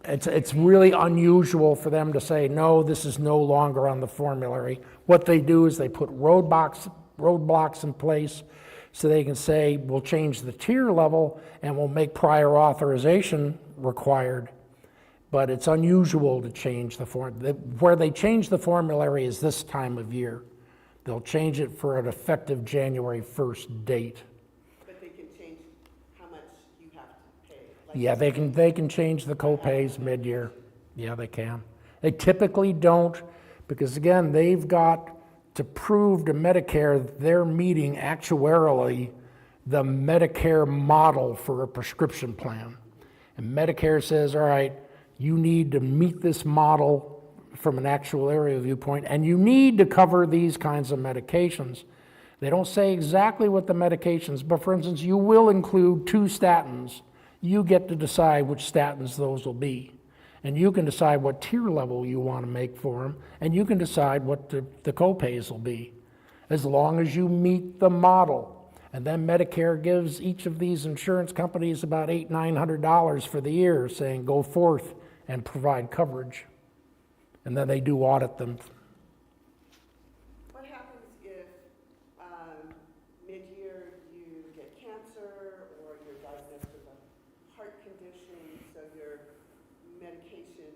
it's really unusual for them to say, no, this is no longer on the formulary. What they do is they put roadblocks in place so they can say, we'll change the tier level and we'll make prior authorization required. But it's unusual to change the form. Where they change the formulary is this time of year. They'll change it for an effective January 1st date. But they can change how much you have to pay. Yeah, they can change the co-pays mid-year. Yeah, they can. They typically don't, because again, they've got to prove to Medicare they're meeting actuarially the Medicare model for a prescription plan. And Medicare says, all right, you need to meet this model from an actuarial viewpoint, and you need to cover these kinds of medications. They don't say exactly what the medications, but for instance, you will include 2 statins. You get to decide which statins those will be. And you can decide what tier level you want to make for them, and you can decide what the co-pays will be. as long as you meet the model. And then Medicare gives each of these insurance companies about $800-900 for the year, saying go forth and provide coverage. And then they do audit them. What happens if mid-year you get cancer or you're diagnosed with a heart condition, so your medication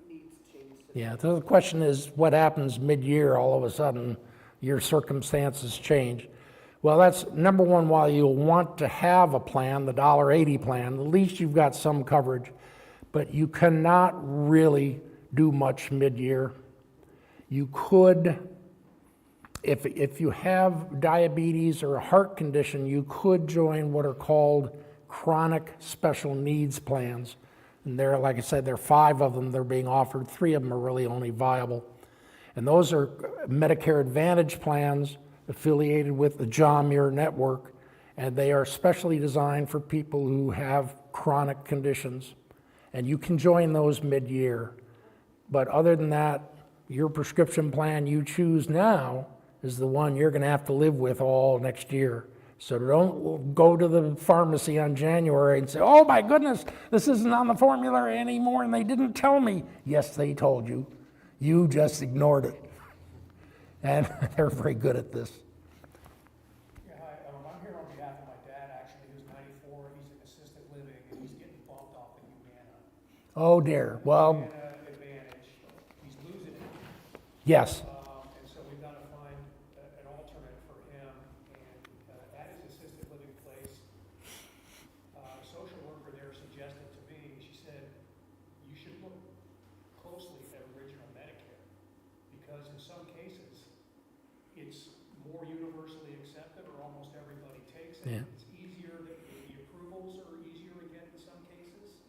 needs change? Yeah, so the question is, what happens mid-year, all of a sudden, your circumstances change? Well, that's number one, why you'll want to have a plan, the $1.80 plan, at least you've got some coverage, but you cannot really do much mid-year. You could, if you have diabetes or a heart condition, you could join what are called chronic special needs plans. And there, like I said, there are 5 of them. They're being offered. 3 of them are really only viable. And those are Medicare Advantage plans affiliated with the John Muir Network, and they are specially designed for people who have chronic conditions. And you can join those mid-year. But other than that, your prescription plan you choose now is the one you're going to have to live with all next year. So don't go to the pharmacy on January and say, oh my goodness, this isn't on the formulary anymore and they didn't tell me. Yes, they told you. You just ignored it. And they're very good at this. Yeah, hi, I'm here on behalf of my dad, actually, who's 94, he's in assisted living, and he's getting bumped off the Humana. Oh dear. Well, Humana Advantage, he's losing it. yes. And so we've got to find an alternate for him, and at his assisted living place, a social worker there suggested to me, she said, you should look closely at original Medicare, because in some cases, it's more universally accepted, or almost everybody takes it. Yeah. It's easier, the approvals are easier to get in some cases.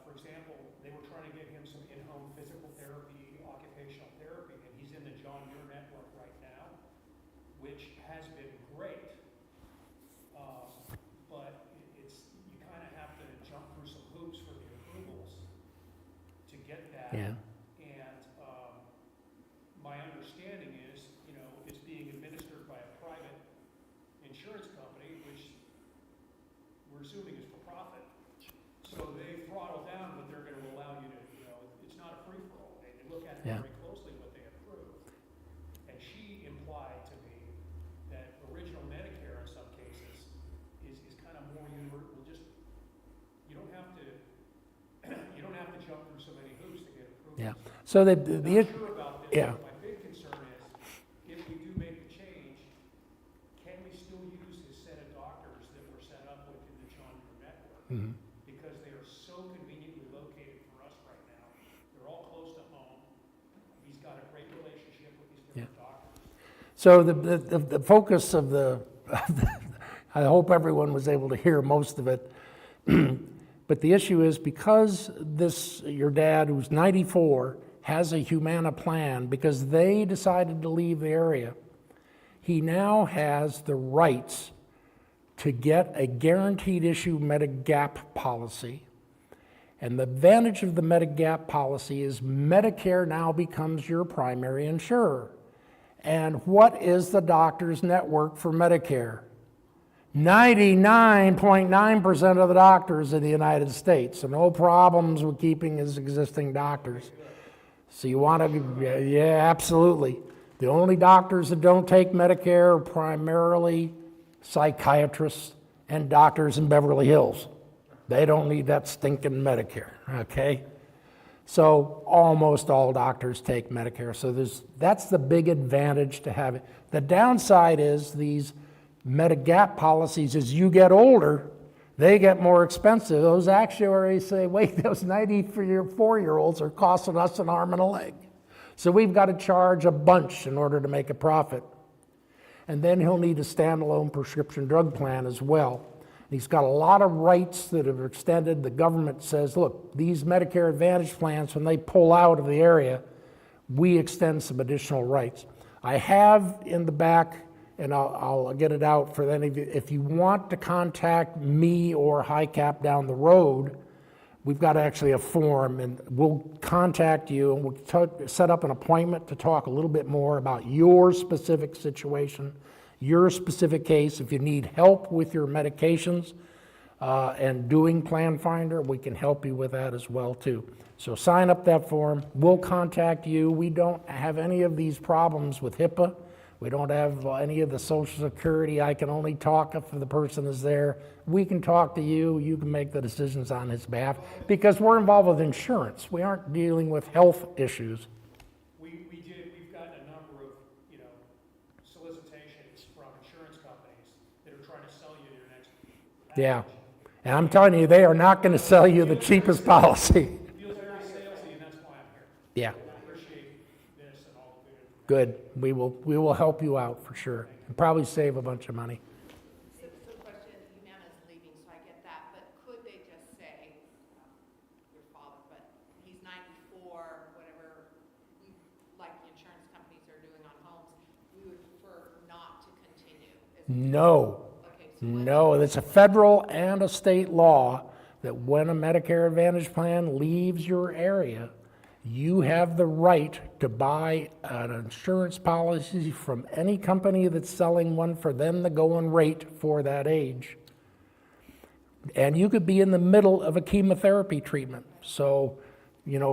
For example, they were trying to get him some in-home physical therapy, occupational therapy, and he's in the John Muir Network right now, which has been great. But you kind of have to jump through some hoops for the approvals to get that. Yeah. And my understanding is, it's being administered by a private insurance company, which we're assuming is for profit. So they throttle down what they're going to allow you to, it's not a free-for-all. They look at it Yeah. very closely what they approve. And she implied to me that original Medicare in some cases is kind of more universal. You don't have to jump through so many hoops to get approved. Yeah. So the Not sure about this. yeah. but my big concern is, if we do make the change, can we still use his set of doctors that were set up within the John Muir Network? Mhm. Because they are so conveniently located for us right now. They're all close to home. He's got a great relationship with these different doctors. So the focus of the, I hope everyone was able to hear most of it, but the issue is because your dad, who's 94, has a Humana plan, because they decided to leave the area, he now has the rights to get a guaranteed issue Medigap policy. And the advantage of the Medigap policy is Medicare now becomes your primary insurer. And what is the doctor's network for Medicare? 99.9% of the doctors in the United States. So no problems with keeping his existing doctors. So you want to, yeah, absolutely. The only doctors that don't take Medicare are primarily psychiatrists and doctors in Beverly Hills. They don't need that stinking Medicare, okay? So almost all doctors take Medicare. So that's the big advantage to have it. The downside is these Medigap policies, as you get older, they get more expensive. Those actuaries say, wait, those 94-year-olds are costing us an arm and a leg. So we've got to charge a bunch in order to make a profit. And then he'll need a standalone prescription drug plan as well. He's got a lot of rights that have extended. The government says, look, these Medicare Advantage plans, when they pull out of the area, we extend some additional rights. I have in the back, and I'll get it out for any of you, if you want to contact me or HiCap down the road, we've got actually a form, and we'll contact you, and we'll set up an appointment to talk a little bit more about your specific situation, your specific case. If you need help with your medications and doing Plan Finder, we can help you with that as well too. So sign up that form. We'll contact you. We don't have any of these problems with HIPAA. We don't have any of the Social Security. I can only talk if the person is there. We can talk to you. You can make the decisions on his behalf because we're involved with insurance. We aren't dealing with health issues. We've gotten a number of, solicitations from insurance companies that are trying to sell you your next package. Yeah. And I'm telling you, they are not going to sell you the cheapest policy. Feels very salesy, and that's why I'm here. Yeah. I appreciate this and all the good. Good. We will help you out for sure. And probably save a bunch of money. So the question, Humana's leaving, so I get that, but could they just say, your father, but he's 94, whatever, we, like the insurance companies are doing on homes, we would prefer not to continue? No. Okay, so No, it's a federal and a state law that when a Medicare Advantage plan leaves your area, you have the right to buy an insurance policy from any company that's selling one for then the going rate for that age. And you could be in the middle of a chemotherapy treatment. So,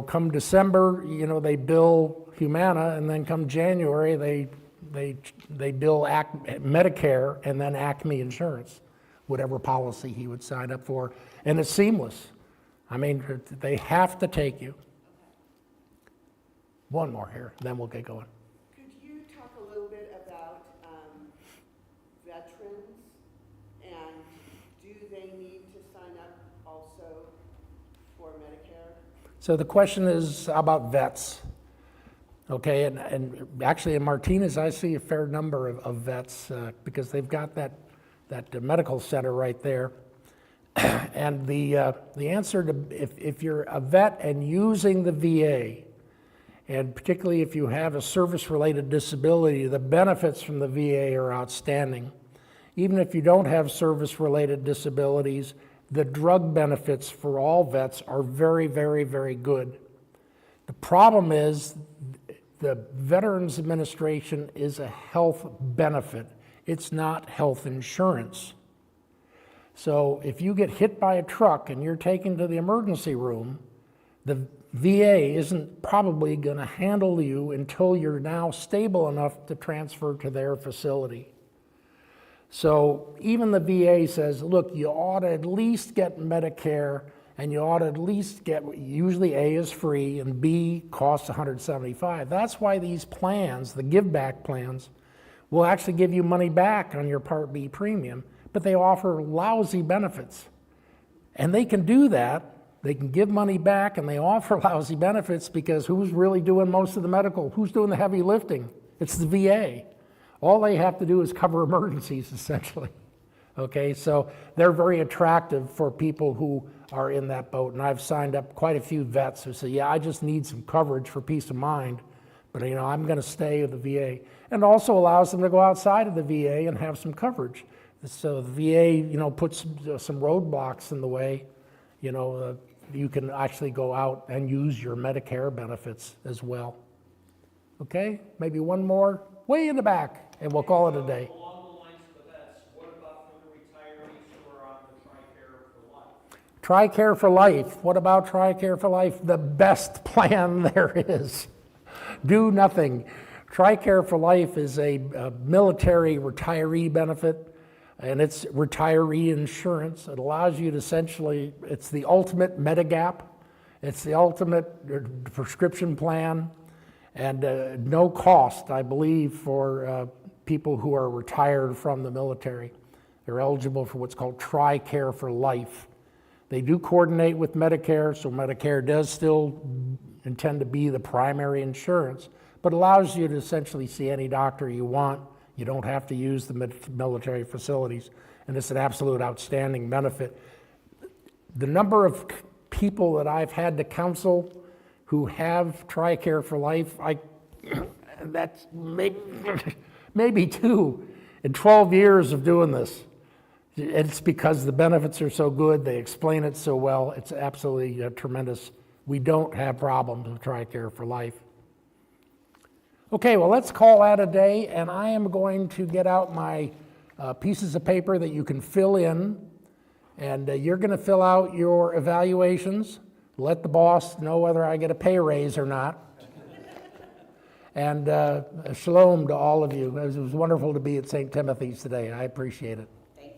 come December, they bill Humana, and then come January, they bill Medicare and then Acme Insurance, whatever policy he would sign up for. And it's seamless. I mean, they have to take you. One more here, then we'll get going. Could you talk a little bit about veterans, and do they need to sign up also for Medicare? So the question is about vets. Okay, and actually in Martinez, I see a fair number of vets because they've got that medical center right there. And the answer to, if you're a vet and using the VA, and particularly if you have a service-related disability, the benefits from the VA are outstanding. Even if you don't have service-related disabilities, the drug benefits for all vets are very, very, very good. The problem is the Veterans Administration is a health benefit. It's not health insurance. So if you get hit by a truck and you're taken to the emergency room, the VA isn't probably going to handle you until you're now stable enough to transfer to their facility. So even the VA says, look, you ought to at least get Medicare, and you ought to at least get, usually A is free and B costs $175. That's why these plans, the give back plans, will actually give you money back on your Part B premium, but they offer lousy benefits. And they can do that. They can give money back and they offer lousy benefits because who's really doing most of the medical? Who's doing the heavy lifting? It's the VA. All they have to do is cover emergencies, essentially. Okay, so they're very attractive for people who are in that boat. And I've signed up quite a few vets who say, yeah, I just need some coverage for peace of mind, but I'm going to stay with the VA. And also allows them to go outside of the VA and have some coverage. So the VA, puts some roadblocks in the way. You can actually go out and use your Medicare benefits as well. Okay, maybe one more, way in the back, and we'll call it a day. Along the lines of the vets, what about for the retirees who are on the TRICARE for life? TRICARE for Life. What about TRICARE for Life? The best plan there is. Do nothing. TRICARE for Life is a military retiree benefit, and it's retiree insurance. It allows you to essentially, it's the ultimate Medigap. It's the ultimate prescription plan, and no cost, I believe, for people who are retired from the military. They're eligible for what's called TRICARE for Life. They do coordinate with Medicare, so Medicare does still intend to be the primary insurance, but allows you to essentially see any doctor you want. You don't have to use the military facilities, and it's an absolute outstanding benefit. The number of people that I've had to counsel who have TRICARE for Life, that's maybe two in 12 years of doing this. It's because the benefits are so good, they explain it so well, it's absolutely tremendous. We don't have problems with TRICARE for life. Okay, well, let's call that a day, and I am going to get out my pieces of paper that you can fill in, and you're going to fill out your evaluations, let the boss know whether I get a pay raise or not. And shalom to all of you. It was wonderful to be at St. Timothy's today. I appreciate it.